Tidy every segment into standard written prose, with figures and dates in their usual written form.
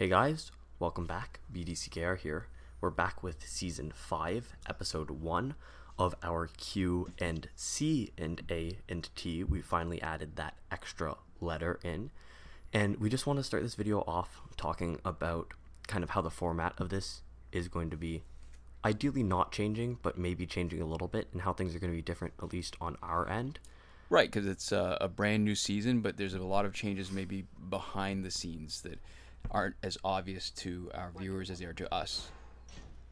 Hey guys, welcome back. BDCKR here. We're back with Season 5, Episode 1 of our Q&C&A&T. We finally added that extra letter in. And we just want to start this video off talking about kind of how the format of this is going to be ideally not changing, but maybe changing a little bit, and how things are going to be different, at least on our end. Right, because it's a brand new season, but there's a lot of changes maybe behind the scenes that aren't as obvious to our viewers as they are to us.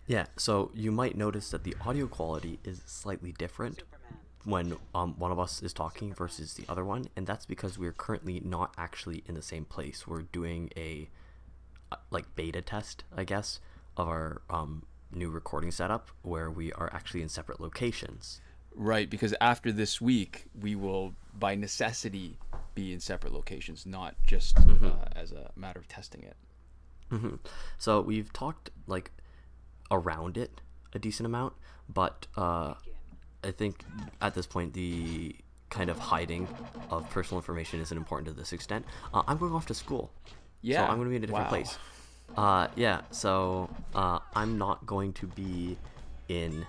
Yeah, so you might notice that the audio quality is slightly different when one of us is talking versus the other one, and that's because we're currently not actually in the same place. We're doing a beta test, I guess, of our new recording setup where we are actually in separate locations. Right, because after this week, we will, by necessity, be in separate locations, not just as a matter of testing it. So we've talked around it a decent amount, but I think at this point the kind of hiding of personal information isn't important to this extent. I'm going off to school, Yeah, so I'm going to be in a different place. Yeah, so I'm not going to be in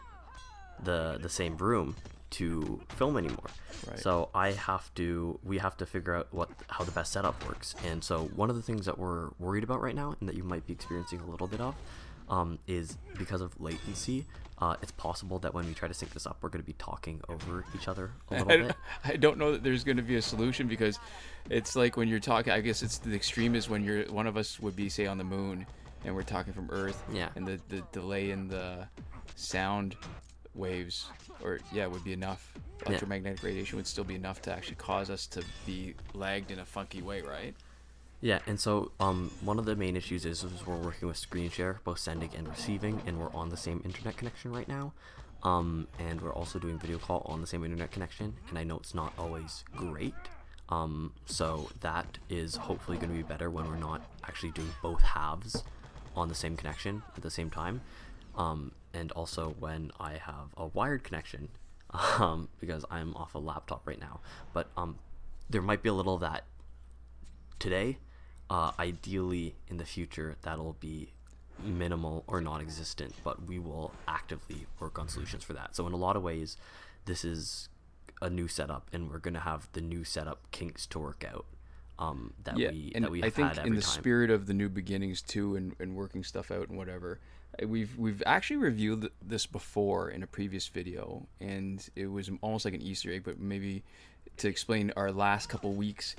the same room to film anymore. Right. So we have to figure out how the best setup works. And so one of the things that we're worried about right now, and that you might be experiencing a little bit of, is because of latency. It's possible that when we try to sync this up, we're going to be talking over each other a little bit. I don't know that there's going to be a solution, because it's like when you're talking, I guess it's the extreme is when one of us would be, say, on the moon and we're talking from Earth. Yeah. And the delay in the sound waves would be enough. Electromagnetic radiation would still be enough to actually cause us to be lagged in a funky way, right? Yeah, and so one of the main issues is we're working with screen share, both sending and receiving, and we're on the same internet connection right now. And we're also doing video call on the same internet connection, and I know it's not always great. So that is hopefully going to be better when we're not actually doing both halves on the same connection at the same time. And also when I have a wired connection, because I'm off a laptop right now. But there might be a little of that today. Ideally in the future that'll be minimal or non-existent, but we will actively work on solutions for that. So in a lot of ways this is a new setup, and we're going to have the new setup kinks to work out that we have I think had every in the time. spirit of the new beginnings too, and working stuff out and whatever, we've actually reviewed this before in a previous video, and it was almost like an Easter egg, but maybe to explain our last couple weeks,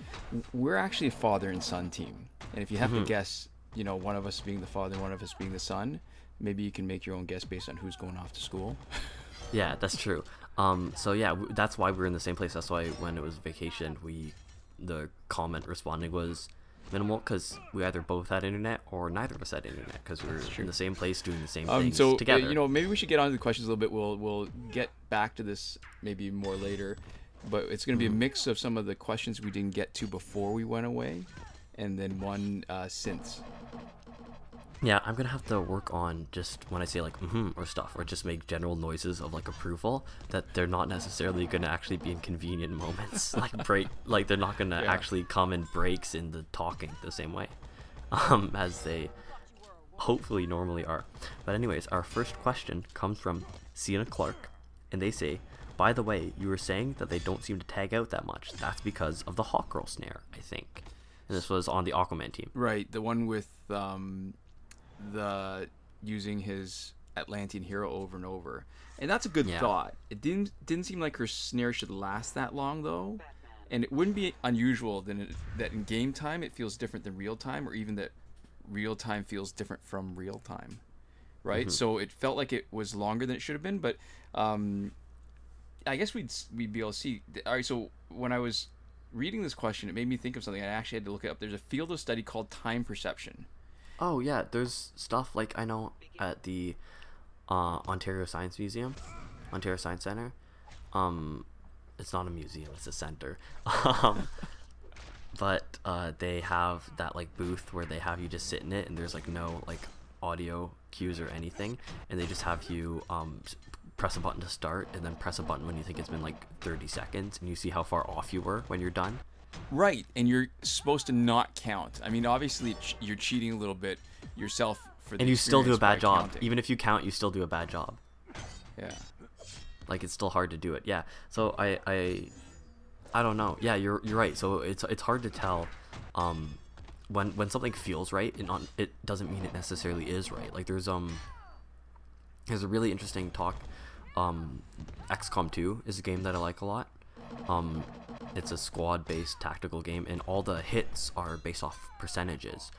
we're actually a father and son team, and if you have to guess, one of us being the father and one of us being the son, maybe you can make your own guess based on who's going off to school. Yeah, that's true. So yeah, that's why we're in the same place. That's why when it was vacation, the comment responding was minimal, because we either both had internet or neither of us had internet, because we were in the same place doing the same things together. Maybe we should get on to the questions a little bit. We'll get back to this maybe more later, but it's going to be a mix of some of the questions we didn't get to before we went away, and then one since. Yeah, I'm gonna have to work on just when I say or stuff, or just make general noises of approval, that they're not necessarily gonna actually be in convenient moments, they're not gonna actually come in breaks in the talking the same way as they hopefully normally are. But anyways, our first question comes from Sienna Clark, and they say, by the way, you were saying that they don't seem to tag out that much. That's because of the hot girl snare, I think. And this was on the Aquaman team. Right, the one with the using his Atlantean hero over and over, and that's a good thought. It didn't seem like her snare should last that long though, and it wouldn't be unusual that in game time it feels different than real time, or even that real time feels different from real time, right? So it felt like it was longer than it should have been, but I guess we'd be able to see. All right, so when I was reading this question, it made me think of something. I actually had to look it up. There's a field of study called time perception. Oh yeah, there's stuff I know at the Ontario Science Museum, Ontario Science Center. It's not a museum, it's a center. But they have that booth where they have you just sit in it, and there's no audio cues or anything, and they just have you press a button to start, and then press a button when you think it's been 30 seconds, and you see how far off you were when you're done. Right, and you're supposed to not count. I mean, obviously you're cheating a little bit yourself for the and you still do a bad job. counting. Even if you count, you still do a bad job. Yeah. Like, it's still hard to do it. Yeah. So I don't know. Yeah, you're right. So it's hard to tell when something feels right, it doesn't mean it necessarily is right. Like, there's a really interesting talk. XCOM 2 is a game that I like a lot. It's a squad-based tactical game, and all the hits are based off percentages.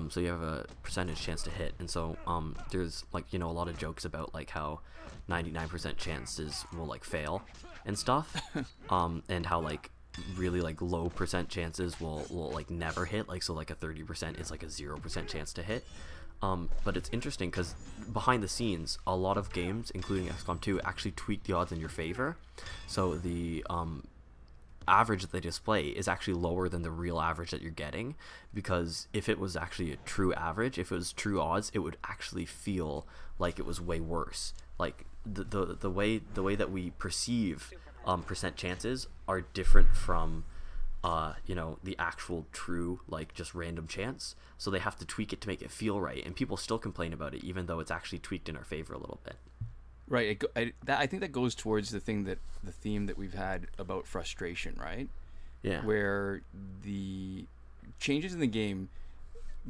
So you have a percentage chance to hit, and so there's, like, a lot of jokes about, like, how 99% chances will, like, fail and stuff, and how, like, really, like, low percent chances will like never hit. Like, so, like, a 30% is like a 0% chance to hit. But it's interesting because behind the scenes, a lot of games, including XCOM 2, actually tweak the odds in your favor. So the average that they display is actually lower than the real average that you're getting, because if it was actually a true average, if it was true odds, it would actually feel like it was way worse. Like, the way that we perceive percent chances are different from the actual true, like, just random chance. So they have to tweak it to make it feel right, and people still complain about it even though it's actually tweaked in our favor a little bit. Right. I think that goes towards the theme that we've had about frustration, right? Yeah. Where the changes in the game,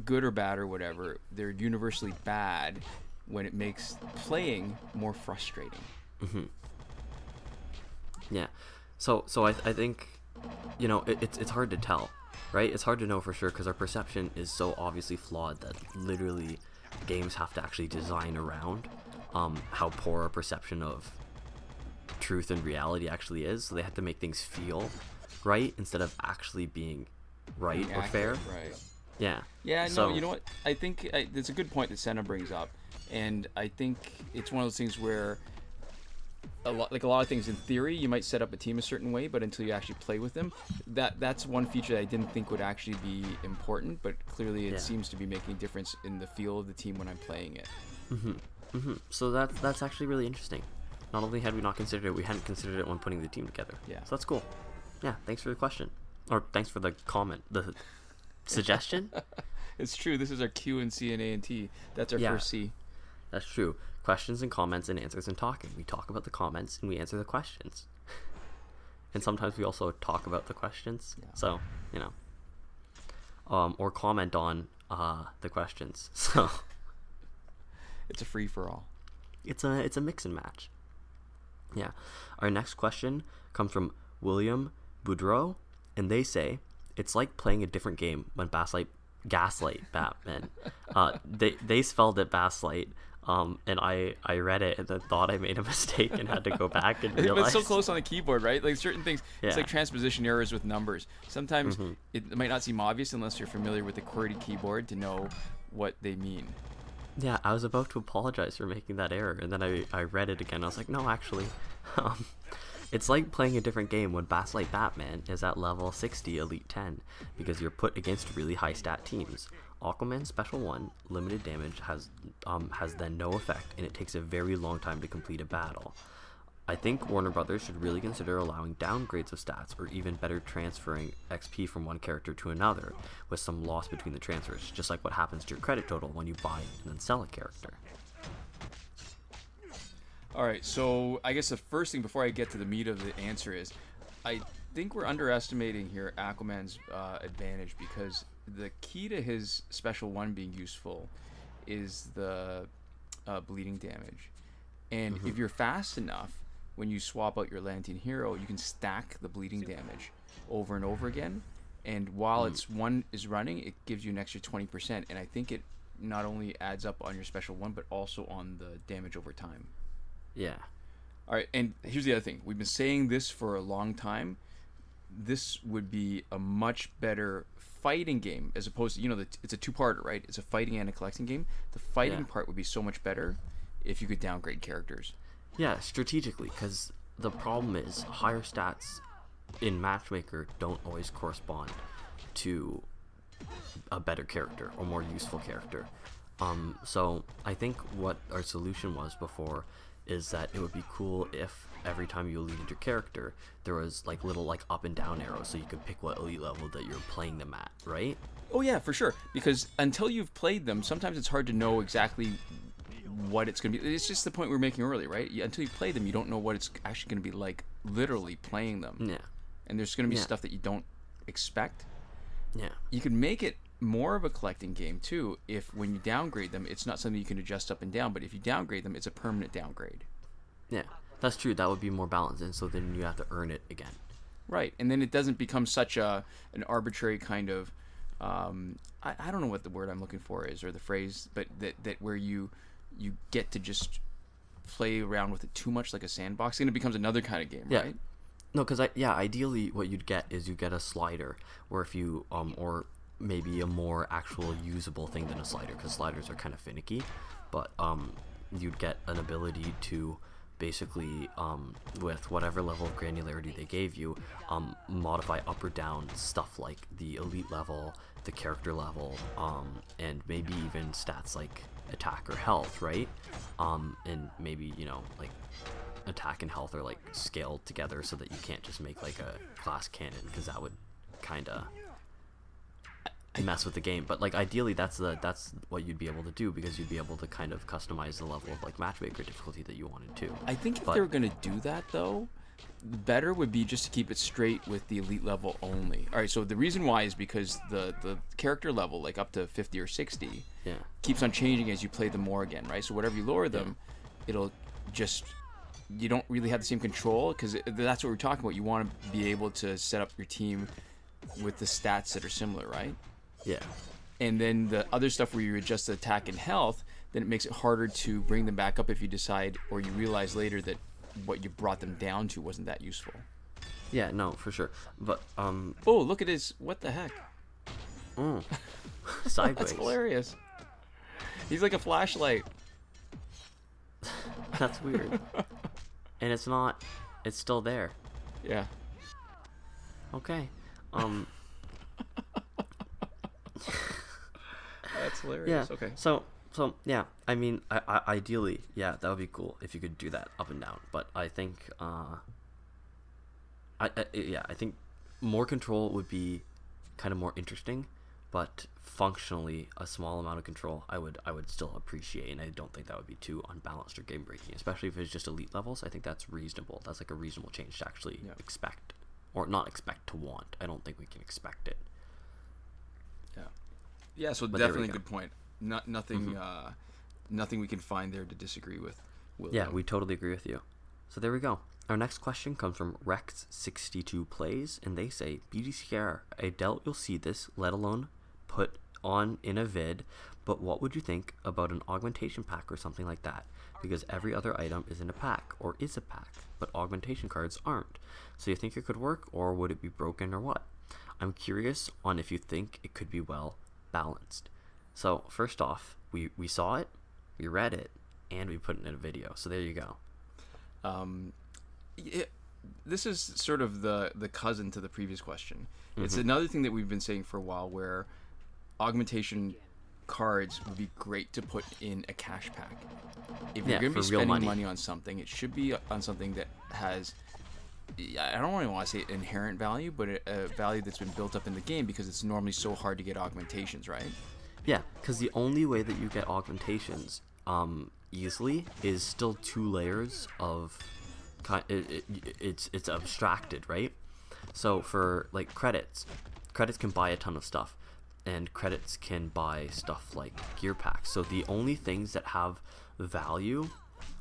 good or bad or whatever, they're universally bad when it makes playing more frustrating. Mm-hmm. Yeah. So I think, it's hard to tell, right? It's hard to know for sure because our perception is so obviously flawed that literally games have to actually design around how poor our perception of truth and reality actually is. So they have to make things feel right instead of actually being right or fair. Right. Yeah. Yeah. No. You know what? I think it's a good point that Senna brings up, and I think it's one of those things where a lot of things in theory you might set up a team a certain way, but until you actually play with them, that's one feature that I didn't think would actually be important, but clearly it seems to be making a difference in the feel of the team when I'm playing it. So that's actually really interesting. Not only had we not considered it, we hadn't considered it when putting the team together. Yeah. So that's cool. Yeah, thanks for the question. Or thanks for the comment. The suggestion? It's true. This is our Q&C&A&T. That's our first C. That's true. Questions and comments and answers and talking. We talk about the comments and we answer the questions. And sometimes we also talk about the questions. Yeah. So, or comment on the questions. So it's a free for all. It's a mix and match. Yeah. Our next question comes from William Boudreaux, and they say it's like playing a different game when gaslight Batman. They spelled it Basslight. And I read it and then thought I made a mistake and had to go back and realize. It's so close on the keyboard, right? Like certain things, it's like transposition errors with numbers. Sometimes it might not seem obvious unless you're familiar with the QWERTY keyboard to know what they mean. Yeah, I was about to apologize for making that error, and then I read it again. I was like, no, actually, it's like playing a different game when Basslight Batman is at level 60 Elite 10 because you're put against really high stat teams. Aquaman Special 1 limited damage has then no effect, and it takes a very long time to complete a battle. I think Warner Brothers should really consider allowing downgrades of stats, or even better, transferring XP from one character to another with some loss between the transfers, just like what happens to your credit total when you buy and then sell a character. Alright, so I guess the first thing before I get to the meat of the answer is, I think we're underestimating here Aquaman's advantage, because the key to his Special 1 being useful is the bleeding damage. And if you're fast enough, when you swap out your Lantern Hero, you can stack the bleeding damage over and over again. And while it's one is running, it gives you an extra 20%. And I think it not only adds up on your Special 1, but also on the damage over time. Yeah. All right, and here's the other thing. We've been saying this for a long time. This would be a much better fighting game as opposed to, it's a two-parter, right? It's a fighting and a collecting game. The fighting part would be so much better if you could downgrade characters. Yeah, strategically, because the problem is higher stats in Matchmaker don't always correspond to a better character or more useful character. So I think what our solution was before is that it would be cool if every time you elite your character, there was like little like up and down arrows, so you could pick what elite level that you're playing them at, right? Oh yeah, for sure. Because until you've played them, sometimes it's hard to know exactly what it's going to be. It's just the point we were making earlier, right? Until you play them, you don't know what it's actually going to be like literally playing them. Yeah. And there's going to be stuff that you don't expect. Yeah. You can make it more of a collecting game too if when you downgrade them, it's not something you can adjust up and down, but if you downgrade them, it's a permanent downgrade. Yeah, that's true. That would be more balanced, and so then you have to earn it again. Right, and then it doesn't become such an arbitrary kind of I don't know what the word I'm looking for is, or the phrase, but that where you get to just play around with it too much like a sandbox, and it becomes another kind of game, right? No, because ideally what you'd get is you get a slider, where if you or maybe a more actual usable thing than a slider, because sliders are kind of finicky, but you'd get an ability to basically with whatever level of granularity they gave you, modify up or down stuff like the elite level, the character level, and maybe even stats like attack or health, right? And maybe, you know, like attack and health are like scaled together so that you can't just make like a class cannon, because that would kind of mess with the game. But like ideally that's what you'd be able to do, because you'd be able to kind of customize the level of like matchmaker difficulty that you wanted to. I think if they were going to do that though, the better would be just to keep it straight with the elite level only. All right, so the reason why is because the character level, like up to 50 or 60, keeps on changing as you play them more again, right? So whatever you lower them, it'll just, you don't really have the same control, because that's what we're talking about. You want to be able to set up your team with the stats that are similar, right? Yeah. And then the other stuff where you adjust the attack and health, then it makes it harder to bring them back up if you decide, or you realize later that what you brought them down to wasn't that useful. Yeah, no, for sure. But oh, look at his, what the heck? Sideways. That's hilarious. He's like a flashlight. That's weird. And it's not, it's still there. Yeah. Okay. That's hilarious. Yeah. Okay. So yeah, I mean, ideally, yeah, that would be cool if you could do that up and down. But I think, I think more control would be kind of more interesting. But functionally, a small amount of control, I would still appreciate, and I don't think that would be too unbalanced or game breaking, especially if it's just elite levels. I think that's reasonable. That's like a reasonable change to actually expect, or not expect, to want. I don't think we can expect it. Yeah, so but definitely a good point. Nothing we can find there to disagree with. Yeah, we totally agree with you. So there we go. Our next question comes from REX62 PLAYS, and they say, BDCR, I doubt you'll see this, let alone put on in a vid, but what would you think about an augmentation pack or something like that? Because every other item is in a pack, or is a pack, but augmentation cards aren't. So you think it could work, or would it be broken, or what? I'm curious on if you think it could be well balanced. So first off, we saw it, we read it, and we put it in a video. So there you go. This is sort of the cousin to the previous question. It's another thing that we've been saying for a while, where augmentation cards would be great to put in a cash pack. If you're going to be spending money on something, it should be on something that has, I don't really want to say inherent value, but a value that's been built up in the game, because it's normally so hard to get augmentations, right? Yeah, because the only way that you get augmentations easily is still 2 layers of it's abstracted, right? So for like credits can buy a ton of stuff, and credits can buy stuff like gear packs. So the only things that have value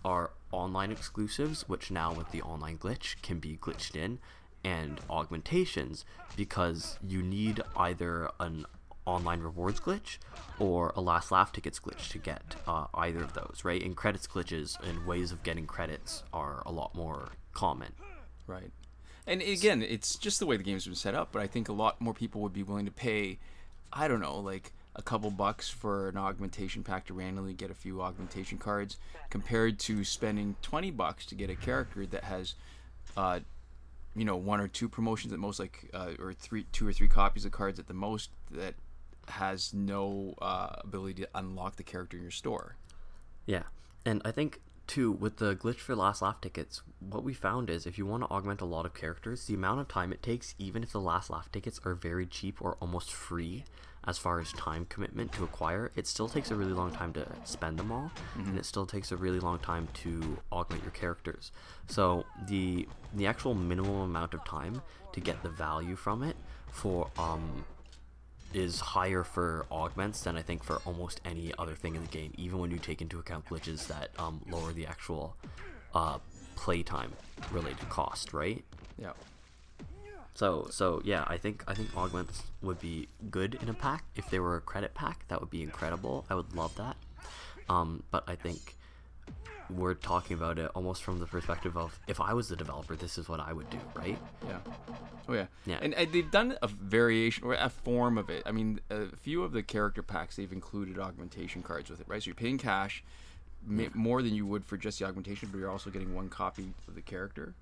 are online exclusives, which now with the online glitch can be glitched in, and augmentations, because you need either an online rewards glitch or a last laugh tickets glitch to get either of those, right? And credits glitches and ways of getting credits are a lot more common. Right. And again, it's just the way the game's been set up, but I think a lot more people would be willing to pay, I don't know, like a couple bucks for an augmentation pack to randomly get a few augmentation cards, compared to spending 20 bucks to get a character that has 1 or 2 promotions at most, like or 2 or 3 copies of cards at the most, that has no ability to unlock the character in your store. Yeah, and I think two, with the glitch for last laugh tickets, what we found is if you want to augment a lot of characters, the amount of time it takes, even if the last laugh tickets are very cheap or almost free as far as time commitment to acquire, it still takes a really long time to spend them all, and it still takes a really long time to augment your characters. So the actual minimum amount of time to get the value from it for is higher for augments than I think for almost any other thing in the game, even when you take into account glitches that lower the actual playtime related cost, right? Yeah. So yeah, I think augments would be good in a pack. If they were a credit pack, that would be incredible. I would love that. But I think we're talking about it almost from the perspective of, if I was the developer, this is what I would do, right? Yeah. Oh yeah. Yeah. And they've done a variation or a form of it. I mean, a few of the character packs, they've included augmentation cards with it, right? So you're paying cash more than you would for just the augmentation, but you're also getting one copy of the character.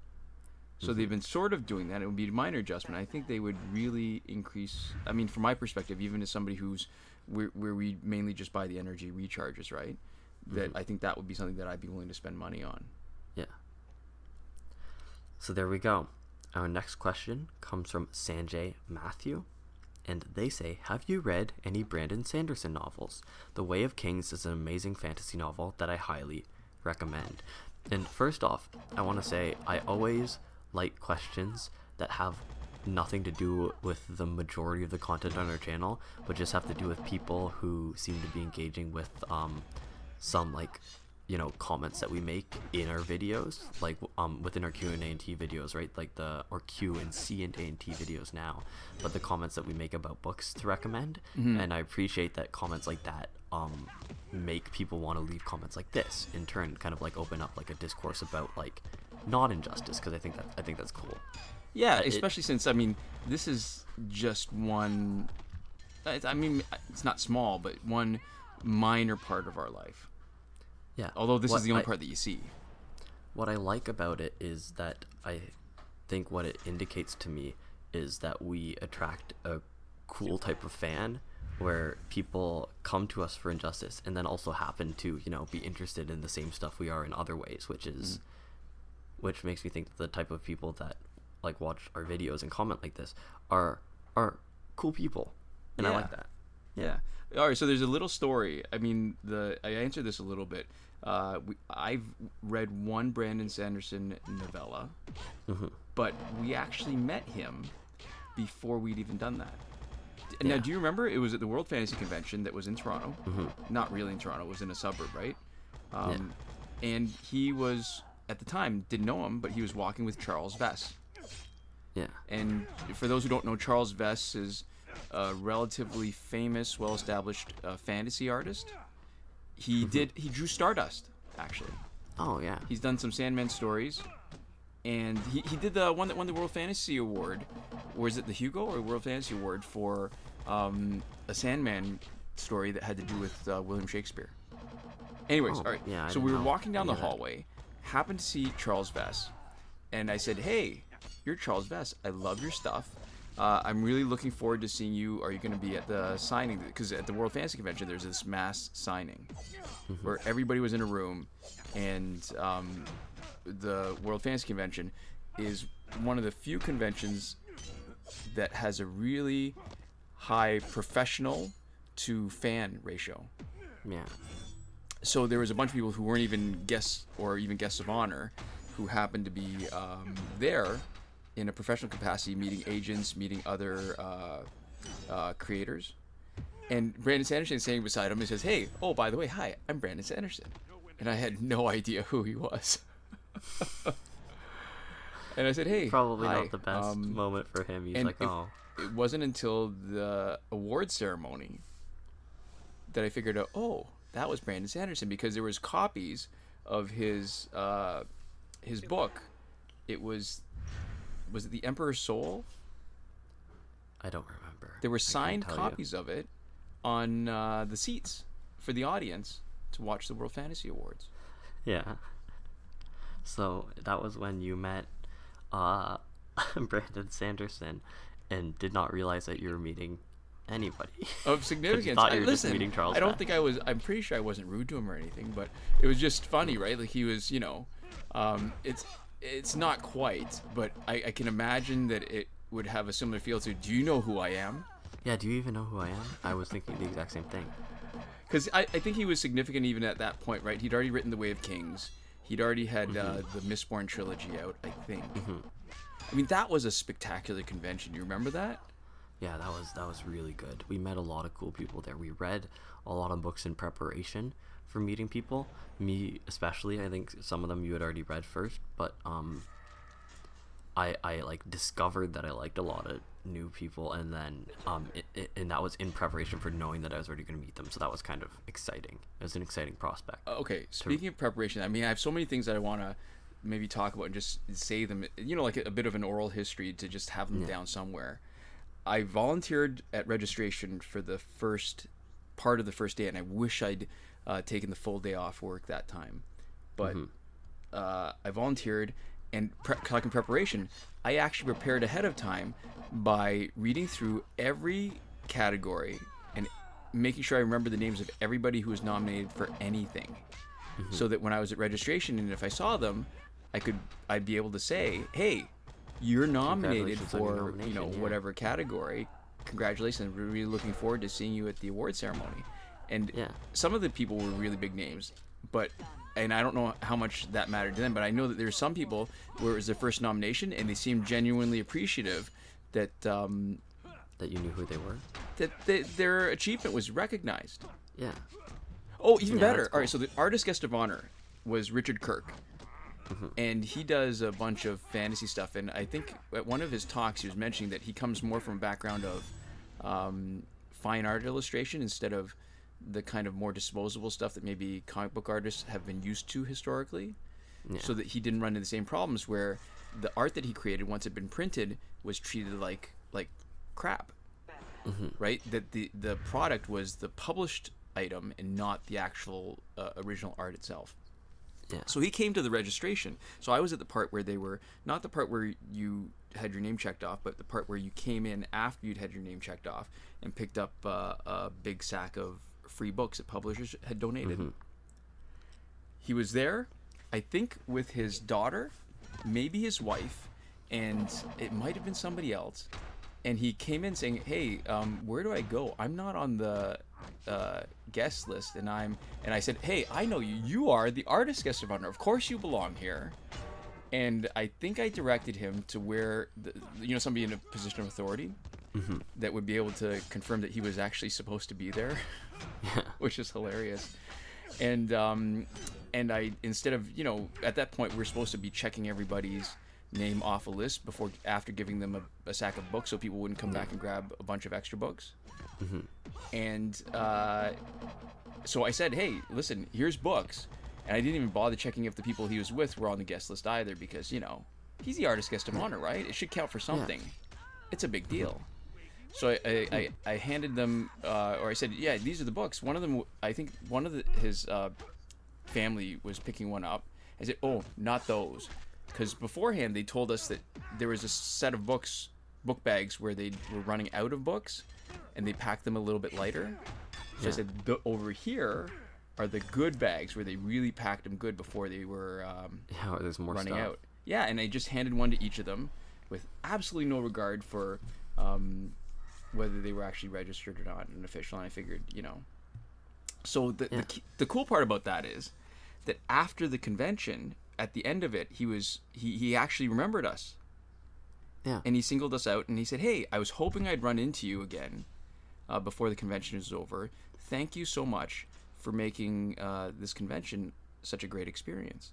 So they've been sort of doing that. It would be a minor adjustment. I think they would really increase. I mean, from my perspective, even as somebody who's where we mainly just buy the energy recharges, right? That I think that would be something that I'd be willing to spend money on. Yeah. So there we go. Our next question comes from Sanjay Mathew, and they say, have you read any Brandon Sanderson novels? The Way of Kings is an amazing fantasy novel that I highly recommend. And first off, I want to say I always like questions that have nothing to do with the majority of the content on our channel, but just have to do with people who seem to be engaging with some, like, you know, comments that we make in our videos, like within our Q&A&T videos, right? Like or Q&C&A&T videos now, but the comments that we make about books to recommend. And I appreciate that comments like that make people want to leave comments like this, in turn kind of like open up like a discourse about like not injustice, because I think that's cool. Yeah, especially since, I mean, this is just one, I mean, it's not small, but one minor part of our life. Yeah. Although this is the only part that you see. What I like about it is that I think what it indicates to me is that we attract a cool type of fan where people come to us for injustice and then also happen to, you know, be interested in the same stuff we are in other ways, which is which makes me think that the type of people that like watch our videos and comment like this are cool people, and I like that. Yeah. All right, so there's a little story. I mean, I answered this a little bit. I've read one Brandon Sanderson novella, but we actually met him before we'd even done that. Now, do you remember? It was at the World Fantasy Convention that was in Toronto. Not really in Toronto. It was in a suburb, right? And he was, at the time, didn't know him, but he was walking with Charles Vess. Yeah. And for those who don't know, Charles Vess is a relatively famous, well-established fantasy artist. He drew Stardust, actually. Oh yeah. He's done some Sandman stories, and he did the one that won the World Fantasy Award. Or is it the Hugo or World Fantasy Award for a Sandman story that had to do with William Shakespeare. Anyways, all right. Yeah, so we were walking down the hallway, happened to see Charles Vess, and I said, "Hey, you're Charles Vess. I love your stuff. I'm really looking forward to seeing you. Are you going to be at the signing? Because at the World Fantasy Convention, there's this mass signing where everybody was in a room, and the World Fantasy Convention is one of the few conventions that has a really high professional to fan ratio. Yeah. So there was a bunch of people who weren't even guests or even guests of honor who happened to be there in a professional capacity, meeting agents, meeting other creators. And Brandon Sanderson is standing beside him and says, "Hey, oh, by the way, hi, I'm Brandon Sanderson." And I had no idea who he was. And I said, "Hey, probably hi. Not the best moment for him." He's like, "Oh." It wasn't until the award ceremony that I figured out, oh, that was Brandon Sanderson, because there was copies of his book. It was it The Emperor's Soul? I don't remember. There were signed copies of it on the seats for the audience to watch the World Fantasy Awards. Yeah. So that was when you met Brandon Sanderson and did not realize that you were meeting anybody of significance. Listen, I don't think I was. I'm pretty sure I wasn't rude to him or anything, but it was just funny, right? Like he was, it's not quite, but I can imagine that it would have a similar feel to. Do you know who I am? Yeah. Do you even know who I am? I was thinking the exact same thing. Because I think he was significant even at that point, right? He'd already written The Way of Kings. He'd already had the Mistborn trilogy out, I think. I mean, that was a spectacular convention. You remember that? Yeah, that was really good. We met a lot of cool people there. We read a lot of books in preparation for meeting people. Me especially. I think some of them you had already read first, but I like discovered that I liked a lot of new people, and then and that was in preparation for knowing that I was already going to meet them. So that was kind of exciting. It was an exciting prospect. Okay, speaking of preparation, I mean, I have so many things that I want to maybe talk about and just say them, like a bit of an oral history to just have them down somewhere. I volunteered at registration for the first part of the first day, and I wish I'd taken the full day off work that time. But I volunteered, and talking preparation, I actually prepared ahead of time by reading through every category and making sure I remember the names of everybody who was nominated for anything, so that when I was at registration and if I saw them, I'd be able to say, hey, you're nominated for whatever category. Congratulations! We're really looking forward to seeing you at the award ceremony. And some of the people were really big names, and I don't know how much that mattered to them, but I know that there's some people where it was their first nomination and they seemed genuinely appreciative that that you knew who they were, that their achievement was recognized. Yeah. Oh, even better. Cool. All right, so the artist guest of honor was Richard Kirk. And he does a bunch of fantasy stuff, and I think at one of his talks he was mentioning that he comes more from a background of fine art illustration instead of the kind of more disposable stuff that maybe comic book artists have been used to historically, so that he didn't run into the same problems where the art that he created, once it had been printed, was treated like crap, right? That the product was the published item and not the actual original art itself. Yeah. So he came to the registration. So I was at the part where they were, not the part where you had your name checked off, but the part where you came in after you'd had your name checked off and picked up a big sack of free books that publishers had donated. He was there, I think, with his daughter, maybe his wife, and it might have been somebody else. And he came in saying, hey, where do I go? I'm not on the guest list. And I said, hey, I know you. You are the artist guest of honor. Of course you belong here. And I think I directed him to where, somebody in a position of authority that would be able to confirm that he was actually supposed to be there, which is hilarious. And I, instead of, at that point, we're supposed to be checking everybody's name off a list after giving them a sack of books so people wouldn't come back and grab a bunch of extra books. And so I said, hey, listen, here's books. And I didn't even bother checking if the people he was with were on the guest list either, because, he's the artist guest of honor, right? It should count for something. It's a big deal. So I handed them, or I said, yeah, these are the books. One of them, I think one of his family was picking one up. I said, oh, not those. Because beforehand they told us that there was a set of book bags where they were running out of books, and they packed them a little bit lighter. So I said, over here are the good bags where they really packed them good before they were there's more running stuff. out. Yeah, and I just handed one to each of them with absolutely no regard for whether they were actually registered or not and official. And I figured, So the cool part about that is that after the convention, at the end of it, he actually remembered us. Yeah. And he singled us out and he said, hey, I was hoping I'd run into you again before the convention is over. Thank you so much for making this convention such a great experience.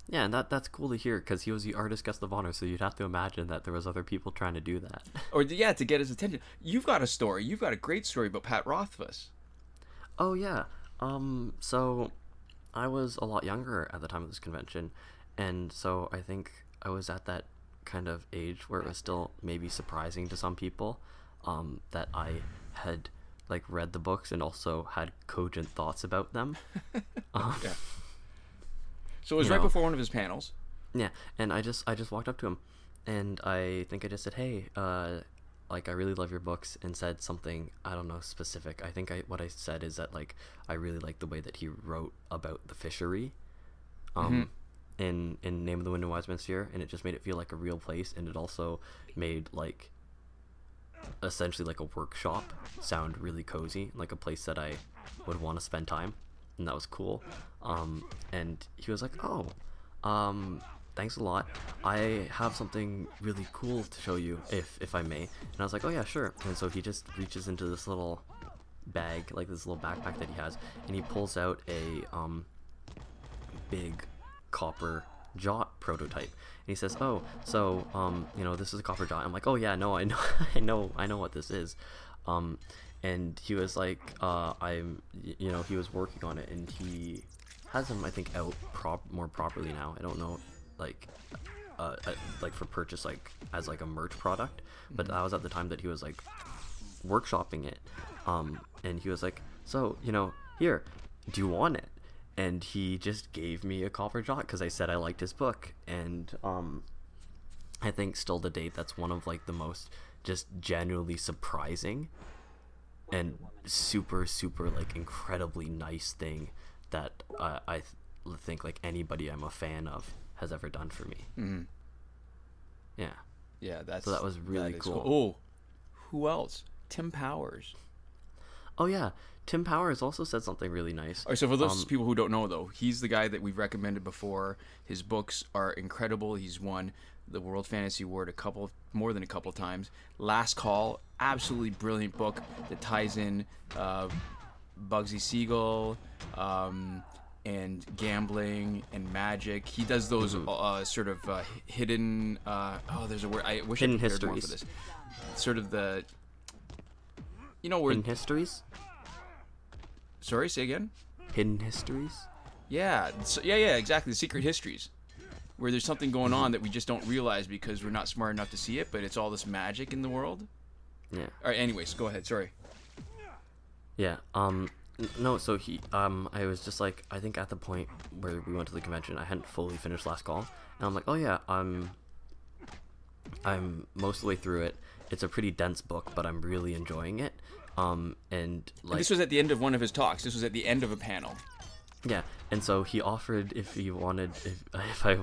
Yeah, and that's cool to hear, because he was the artist guest of honor, so you'd have to imagine that there was other people trying to do that. Or, to get his attention. You've got a story. You've got a great story about Pat Rothfuss. Oh, yeah. So I was a lot younger at the time of this convention, and so I think I was at that kind of age where it was still maybe surprising to some people that I had read the books and also had cogent thoughts about them. Yeah. So it was right before one of his panels. Yeah, and I just walked up to him, and I think I just said, hey, like, I really love your books, and said something, I don't know, specific. I think what I said is that, like, I really like the way that he wrote about the fishery in Name of the Wind in Westminster, and it just made it feel like a real place, and it also made, like, essentially like a workshop sound really cozy, like a place that I would want to spend time, and that was cool. And he was like, oh, thanks a lot. I have something really cool to show you, if I may. And I was like, oh yeah, sure. And so he just reaches into this little bag, like this little backpack that he has, and he pulls out a big copper jot prototype. And he says, oh, so you know, this is a copper jot. I'm like, oh yeah, no, I know I know what this is. And he was like, you know, he was working on it, and he has them, I think, out more properly now. I don't know, like for purchase, like as like a merch product, but that was at the time that he was like workshopping it. And he was like, so, you know, here, do you want it? And he just gave me a copper jot because I said I liked his book. And I think still to date, that's one of like the most just genuinely surprising and super like incredibly nice thing that I think like anybody I'm a fan of has ever done for me. Yeah, that's, so that was really cool. Oh, who else? Tim Powers. Oh yeah, Tim Powers also said something really nice. All right, so for those people who don't know, though, he's the guy that we've recommended before. His books are incredible. He's won the World Fantasy Award more than a couple times. Last Call, absolutely brilliant book that ties in Bugsy Siegel and gambling and magic. He does those sort of hidden. There's a word. I wish hidden I prepared more for histories. this. Sort of the. You know, where hidden histories. Sorry, say again. Hidden histories. Yeah, yeah, exactly. The secret histories, where there's something going on that we just don't realize because we're not smart enough to see it, but it's all this magic in the world. Yeah. All right. Anyways, go ahead. Sorry. Yeah. No. So I was just like, I think at the point where we went to the convention, I hadn't fully finished Last Call, and I'm like, oh yeah, I'm most of the way through it. It's a pretty dense book, but I'm really enjoying it. And this was at the end of one of his talks. This was at the end of a panel. Yeah, and so he offered if I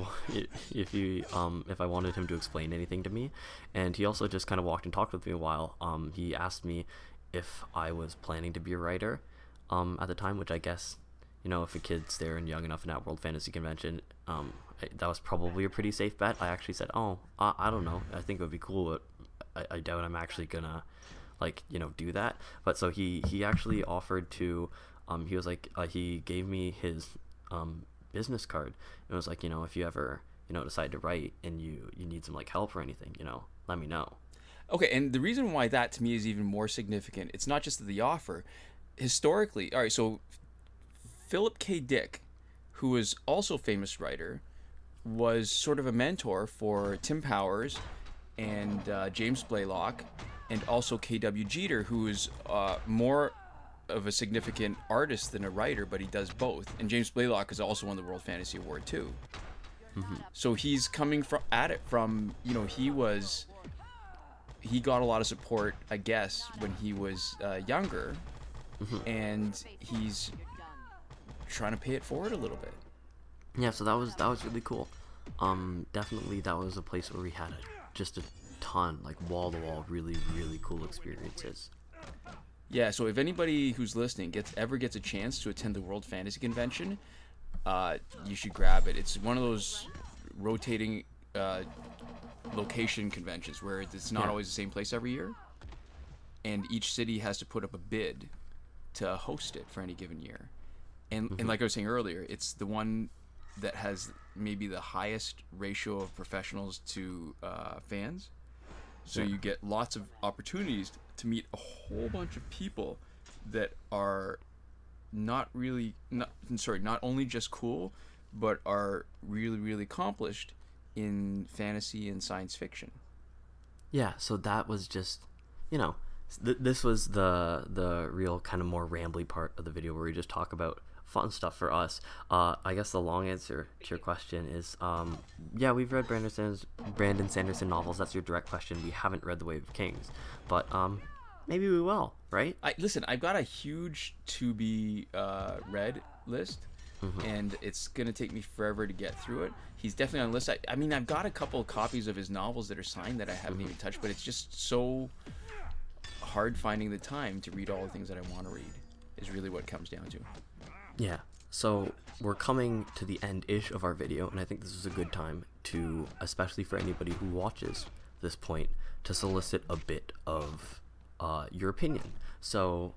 wanted him to explain anything to me, and he also just kind of walked and talked with me a while. He asked me if I was planning to be a writer, at the time, which I guess, you know, if a kid's there and young enough in that World Fantasy Convention, that was probably a pretty safe bet. I actually said, I don't know, I think it would be cool, but I doubt I'm actually gonna, like, you know, do that. But so he actually offered to, he was like, he gave me his business card, and was like, you know, if you ever, you know, decide to write and you need some like help or anything, you know, let me know. Okay, and the reason why that to me is even more significant, it's not just the offer. Historically, all right, so Philip K. Dick, who is also a famous writer, was sort of a mentor for Tim Powers and James Blaylock, and also K.W. Jeter, who is more of a significant artist than a writer, but he does both. And James Blaylock is also won the World Fantasy Award too. So he's coming from, you know, he got a lot of support, I guess, when he was younger, and he's trying to pay it forward a little bit. Yeah, so that was really cool. Definitely that was a place where we had just a ton, like wall-to-wall, really cool experiences. Yeah, so if anybody who's listening ever gets a chance to attend the World Fantasy Convention, you should grab it. It's one of those rotating location conventions where it's not always the same place every year, and each city has to put up a bid to host it for any given year. And like I was saying earlier, it's the one that has maybe the highest ratio of professionals to fans. So you get lots of opportunities to meet a whole bunch of people that are not only just cool, but are really accomplished in fantasy and science fiction. Yeah, so that was just, you know, This was the real kind of more rambly part of the video where we just talk about fun stuff for us. I guess the long answer to your question is, yeah, we've read Brandon Sanderson novels. That's your direct question. We haven't read The Wave of Kings, but maybe we will, right? Listen, I've got a huge to be read list, and it's gonna take me forever to get through it. He's definitely on the list. I mean, I've got a couple of copies of his novels that are signed that I haven't even touched, but it's just so hard finding the time to read all the things that I want to read, is really what it comes down to. Yeah, so we're coming to the end-ish of our video, and I think this is a good time to, especially for anybody who watches this point, to solicit a bit of your opinion. So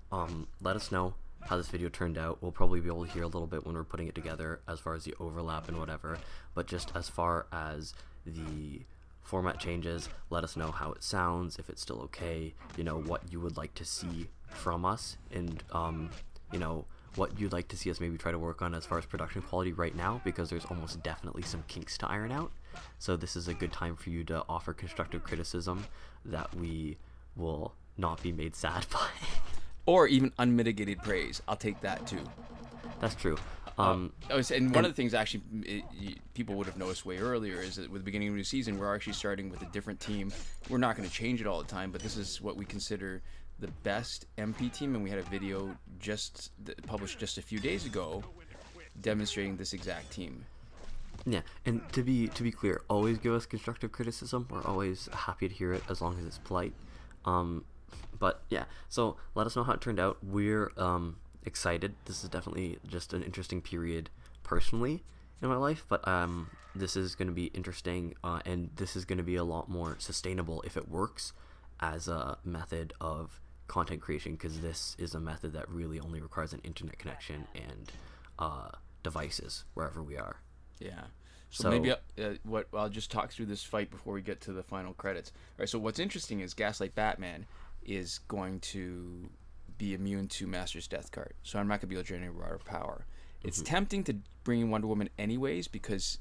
let us know how this video turned out. We'll probably be able to hear a little bit when we're putting it together as far as the overlap and whatever, but just as far as the format changes, let us know how it sounds, if it's still okay, you know, what you would like to see from us, and you know, what you'd like to see us maybe try to work on as far as production quality right now, because there's almost definitely some kinks to iron out. So this is a good time for you to offer constructive criticism that we will not be made sad by. Or even unmitigated praise. I'll take that too. That's true. And one of the things actually people would have noticed way earlier is that with the beginning of the new season, we're actually starting with a different team. We're not going to change it all the time, but this is what we consider the best MP team, and we had a video published just a few days ago demonstrating this exact team. Yeah, and to be clear, always give us constructive criticism. We're always happy to hear it as long as it's polite. But yeah, so let us know how it turned out. We're excited. This is definitely just an interesting period personally in my life, but this is going to be interesting, and this is going to be a lot more sustainable if it works as a method of content creation, because this is a method that really only requires an internet connection and devices wherever we are. Yeah. So maybe I'll just talk through this fight before we get to the final credits. All right. So what's interesting is Gaslight Batman is going to be immune to Master's Death Card, so I'm not going to be able to generate raw power. It's tempting to bring in Wonder Woman anyways, because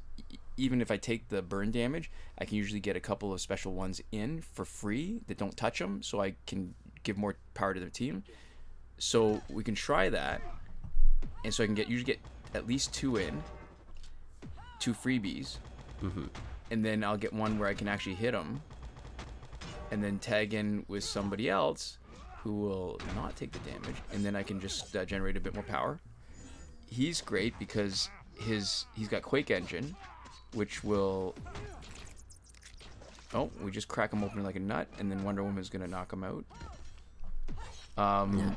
even if I take the burn damage, I can usually get a couple of special ones in for free that don't touch them, so I can give more power to their team. So we can try that, and so I can usually get at least 2 freebies, and then I'll get one where I can actually hit them, and then tag in with somebody else who will not take the damage, and then I can just generate a bit more power. He's great because he's got Quake Engine, which will... Oh, we just crack him open like a nut, and then Wonder Woman's going to knock him out. Yeah.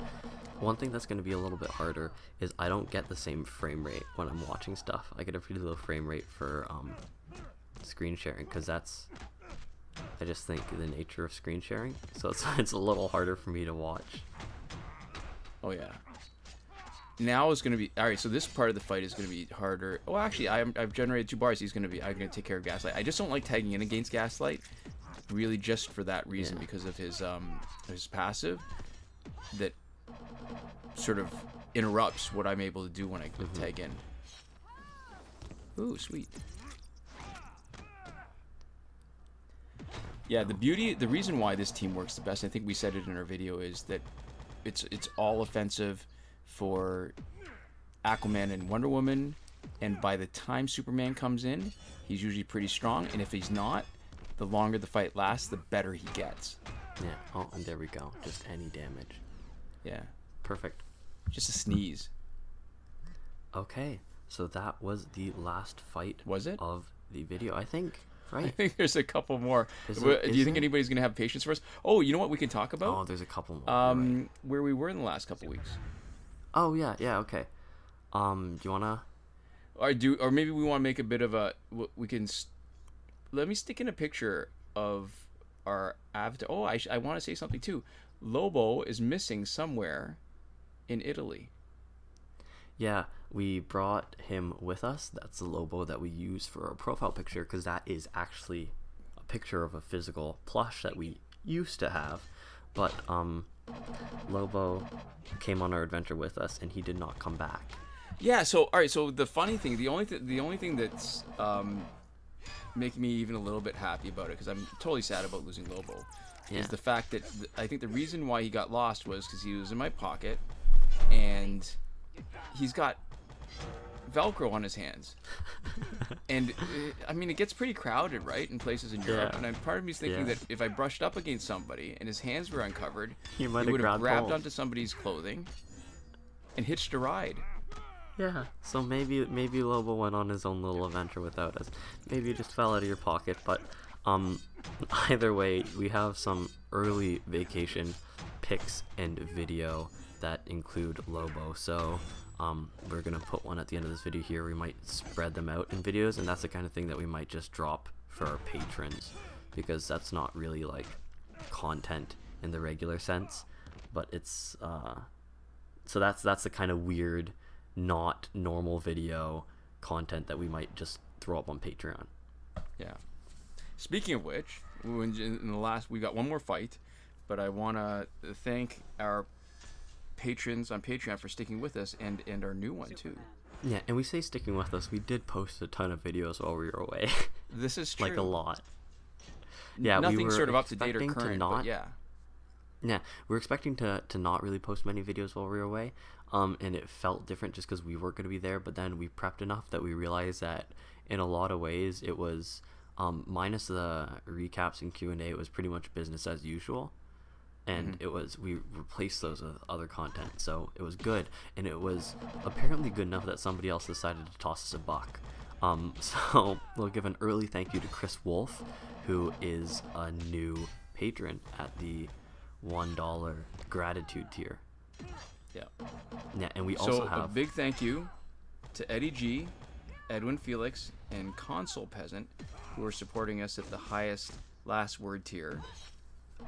One thing that's going to be a little bit harder is I don't get the same frame rate when I'm watching stuff. I get a pretty low frame rate for screen sharing, because that's... I just think the nature of screen sharing, so it's a little harder for me to watch. Oh yeah. Now is going to be alright. So this part of the fight is going to be harder. Oh, actually, I've generated 2 bars. I'm going to take care of Gaslight. I just don't like tagging in against Gaslight, really, just for that reason, because of his passive that sort of interrupts what I'm able to do when I tag in. Ooh, sweet. Yeah, the reason why this team works the best, I think we said it in our video, is that it's all offensive for Aquaman and Wonder Woman, and by the time Superman comes in, he's usually pretty strong, and if he's not, the longer the fight lasts, the better he gets. Yeah, oh, and there we go. Just any damage. Yeah. Perfect. Just a sneeze. Okay, so that was the last fight of the video, I think. Right. I think there's a couple more. Do you think anybody's going to have patience for us? Oh, you know what we can talk about? Oh, there's a couple more. Right. Where we were in the last couple weeks. Oh, yeah, okay. Do you want to... Or maybe we want to make a bit of a... We can... Let me stick in a picture of our avatar. Oh, I want to say something too. Lobo is missing somewhere in Italy. Yeah, we brought him with us. That's the Lobo that we use for our profile picture, because that is actually a picture of a physical plush that we used to have. But Lobo came on our adventure with us, and he did not come back. Yeah. So all right. So the funny thing, the only thing that's making me even a little bit happy about it, because I'm totally sad about losing Lobo, is the fact that I think the reason why he got lost was because he was in my pocket, and he's got Velcro on his hands. And I mean, it gets pretty crowded, right, in places in Europe. And part of me is thinking that if I brushed up against somebody and his hands were uncovered, he would have grabbed onto somebody's clothing and hitched a ride. Yeah, so maybe Lobo went on his own little adventure without us. Maybe it just fell out of your pocket, but either way, we have some early vacation pics and video that include Lobo. So we're gonna put one at the end of this video here. We might spread them out in videos, and that's the kind of thing that we might just drop for our patrons, because that's not really like content in the regular sense, but it's so that's the kind of weird, not normal video content that we might just throw up on Patreon. Yeah. Speaking of which, in the last, we got one more fight, but I want to thank our patrons on Patreon for sticking with us, and our new one too. Yeah, and we say sticking with us, we did post a ton of videos while we were away. This is true. Like a lot. Yeah, nothing we were sort of up to date or current, but yeah. Yeah, we were expecting to not really post many videos while we were away, and it felt different just because we weren't going to be there, but then we prepped enough that we realized that in a lot of ways it was, minus the recaps and Q&A, it was pretty much business as usual, and we replaced those with other content, so it was good, and it was apparently good enough that somebody else decided to toss us a buck. So we'll give an early thank you to Chris Wolf, who is a new patron at the $1 gratitude tier. Yeah, and we also have a big thank you to Eddy G, Edwin Felix, and Console Peasant, who are supporting us at the highest last word tier,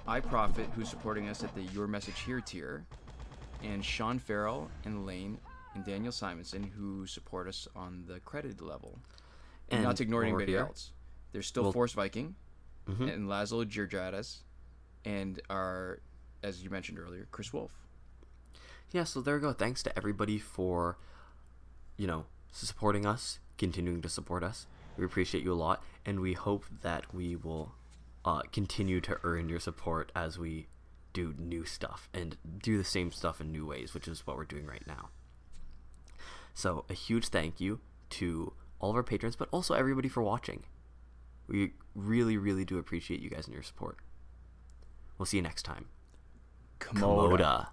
iProphet, who's supporting us at the Your Message Here tier, and Shawn, Farrell, and LAIN, and Daniel Simonson, who support us on the credited level. And not to ignore anybody else. There's still Force Viking, and Laszlo Girdradas, and our, as you mentioned earlier, Chris Wolf. Yeah, so there we go. Thanks to everybody for, supporting us, continuing to support us. We appreciate you a lot, and we hope that we will continue to earn your support as we do new stuff and do the same stuff in new ways, which is what we're doing right now. So a huge thank you to all of our patrons, but also everybody for watching. We really, really do appreciate you guys and your support. We'll see you next time. Komoda.